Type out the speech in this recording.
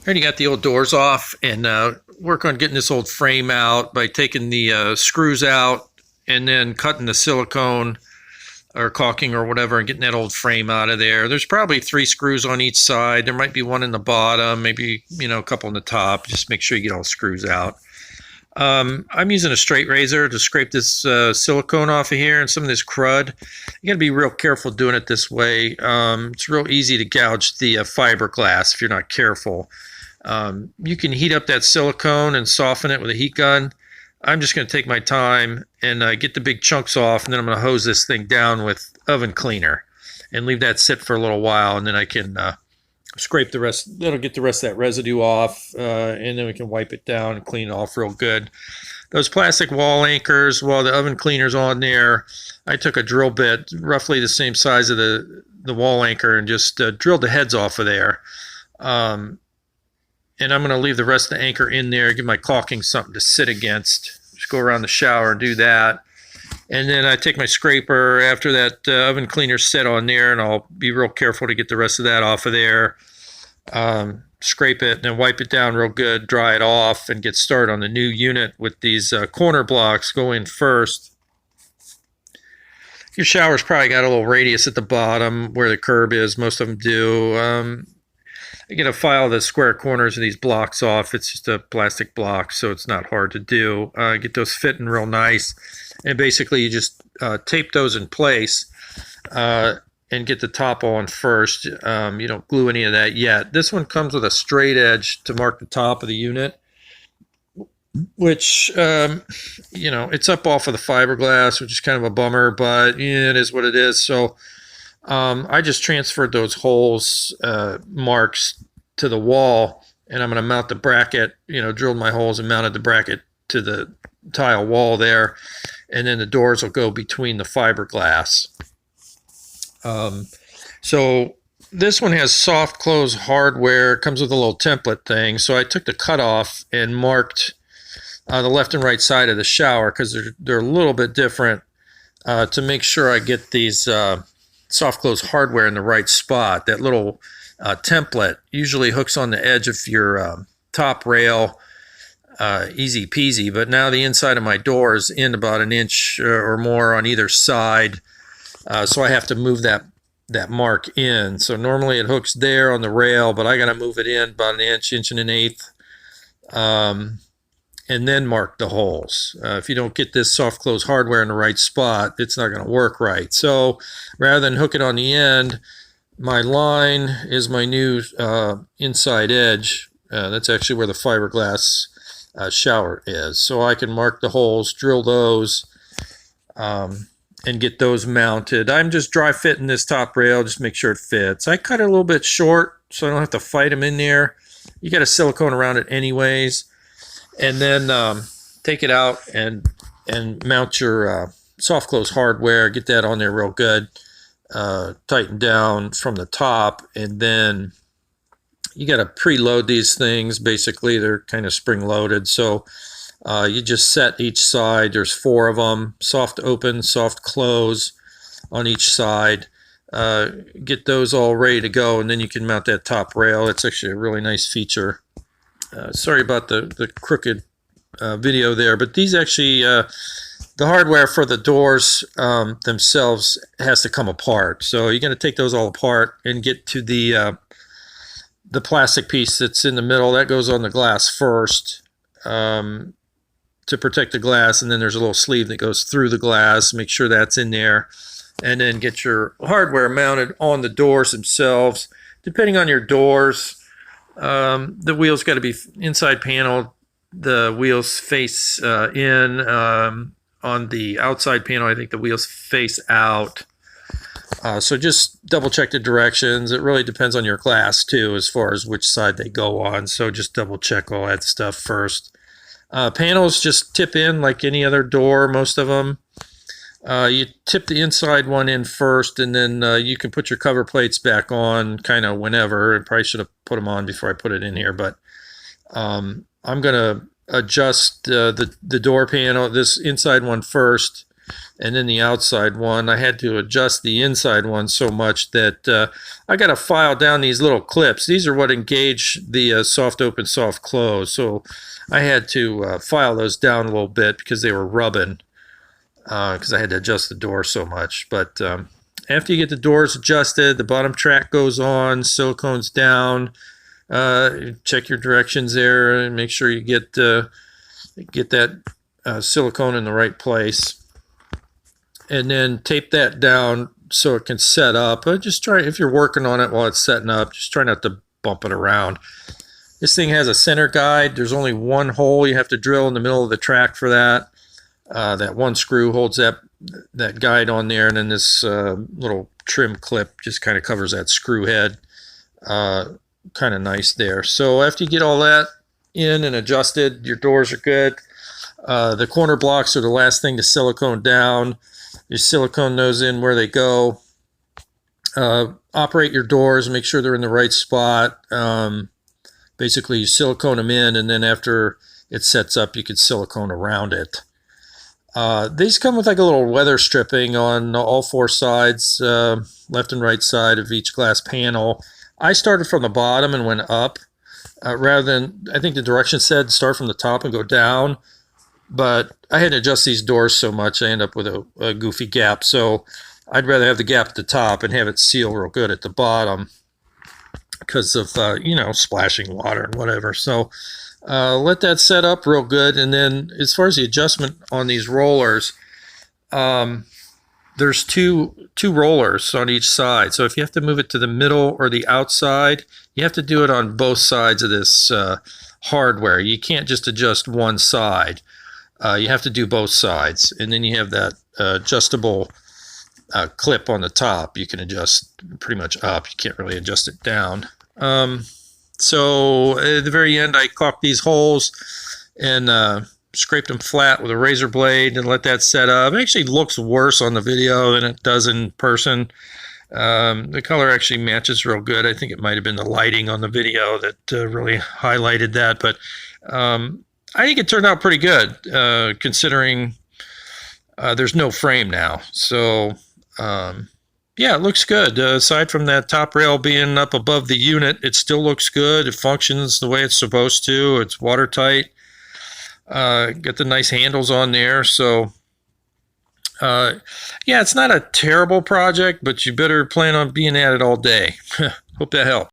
Already got the old doors off, and work on getting this old frame out by taking the screws out and then cutting the silicone or caulking or whatever and getting that old frame out of there. There's probably 3 screws on each side. There might be one in the bottom, maybe a couple in the top. Just make sure you get all the screws out. I'm using a straight razor to scrape this silicone off of here and some of this crud. You got to be real careful doing it this way. It's real easy to gouge the fiberglass if you're not careful. You can heat up that silicone and soften it with a heat gun. I'm just going to take my time and get the big chunks off, and then I'm going to hose this thing down with oven cleaner and leave that sit for a little while, and then I can scrape the rest. That'll get the rest of that residue off, and then we can wipe it down and clean it off real good. Those plastic wall anchors, while the oven cleaner's on there, I took a drill bit, roughly the same size of the wall anchor, and just drilled the heads off of there. And I'm going to leave the rest of the anchor in there, give my caulking something to sit against. Just go around the shower and do that. And then I take my scraper after that oven cleaner's set on there, and I'll be real careful to get the rest of that off of there. Scrape it and then wipe it down real good, dry it off, and get started on the new unit with these corner blocks. Go in first. Your shower's probably got a little radius at the bottom where the curb is. Most of them do. I get to file the square corners of these blocks off. It's just a plastic block, so it's not hard to do. Get those fitting real nice. And basically, you just tape those in place and get the top on first. You don't glue any of that yet. This one comes with a straight edge to mark the top of the unit, which, it's up off of the fiberglass, which is kind of a bummer, but it is what it is. So I just transferred those holes, marks, to the wall, and I'm going to mount the bracket, drilled my holes and mounted the bracket to the tile wall there, and then the doors will go between the fiberglass. So this one has soft close hardware. It comes with a little template thing. So I took the cutoff and marked the left and right side of the shower because they're a little bit different to make sure I get these soft close hardware in the right spot. That little template usually hooks on the edge of your top rail, easy peasy, but now the inside of my door is in about an inch or more on either side, so I have to move that mark in. So normally it hooks there on the rail, but I got to move it in about an inch and an eighth, and then mark the holes. If you don't get this soft close hardware in the right spot, it's not going to work right. So rather than hook it on the end, my line is my new inside edge. That's actually where the fiberglass shower is. So I can mark the holes, drill those, and get those mounted. I'm just dry fitting this top rail, just make sure it fits. I cut it a little bit short so I don't have to fight them in there. You got a silicone around it anyways. And then take it out and mount your soft close hardware. Get that on there real good. Tighten down from the top, and then you got to preload these things. Basically, they're kind of spring loaded, so you just set each side. There's 4 of them: soft open, soft close on each side. Get those all ready to go, and then you can mount that top rail. It's actually a really nice feature. Sorry about the crooked video there, but these actually the hardware for the doors themselves has to come apart. So you're going to take those all apart and get to the plastic piece that's in the middle. That goes on the glass first to protect the glass, and then there's a little sleeve that goes through the glass. Make sure that's in there, and then get your hardware mounted on the doors themselves. Depending on your doors, the wheels got to be inside panel. The wheels face in. On the outside panel, I think the wheels face out. So just double check the directions. It really depends on your glass too, as far as which side they go on. So just double check all that stuff first. Panels just tip in like any other door, most of them. You tip the inside one in first, and then you can put your cover plates back on kind of whenever. I probably should have put them on before I put it in here, but I'm going to adjust the door panel, this inside one first, and then the outside one. I had to adjust the inside one so much that I got to file down these little clips. These are what engage the soft open, soft close. So I had to file those down a little bit because they were rubbing, because I had to adjust the door so much. But after you get the doors adjusted, the bottom track goes on, silicone's down. Check your directions there and make sure you get that silicone in the right place, and then tape that down so it can set up. Just try, if you're working on it while it's setting up, just try not to bump it around. This thing has a center guide. There's only one hole you have to drill in the middle of the track for that. That one screw holds that guide on there, and then this little trim clip just kind of covers that screw head. Kind of nice there. So after you get all that in and adjusted, your doors are good. The corner blocks are the last thing to silicone down. You silicone those in where they go. Operate your doors, make sure they're in the right spot. Basically, you silicone them in, and then after it sets up, you can silicone around it. These come with like a little weather stripping on all four sides, left and right side of each glass panel. I started from the bottom and went up, rather than, I think the direction said start from the top and go down, but I had to adjust these doors so much I end up with a goofy gap. So I'd rather have the gap at the top and have it seal real good at the bottom because of, splashing water and whatever. So let that set up real good. And then as far as the adjustment on these rollers, there's two rollers on each side. So if you have to move it to the middle or the outside, you have to do it on both sides of this hardware. You can't just adjust one side. You have to do both sides. And then you have that adjustable clip on the top. You can adjust pretty much up. You can't really adjust it down. So at the very end, I caulked these holes and scraped them flat with a razor blade and let that set up. It actually looks worse on the video than it does in person. The color actually matches real good. I think it might have been the lighting on the video that really highlighted that, but I think it turned out pretty good considering there's no frame now. So yeah, it looks good. Aside from that top rail being up above the unit, it still looks good. It functions the way it's supposed to. It's watertight. Got the nice handles on there. So yeah, it's not a terrible project, but you better plan on being at it all day. Hope that helped.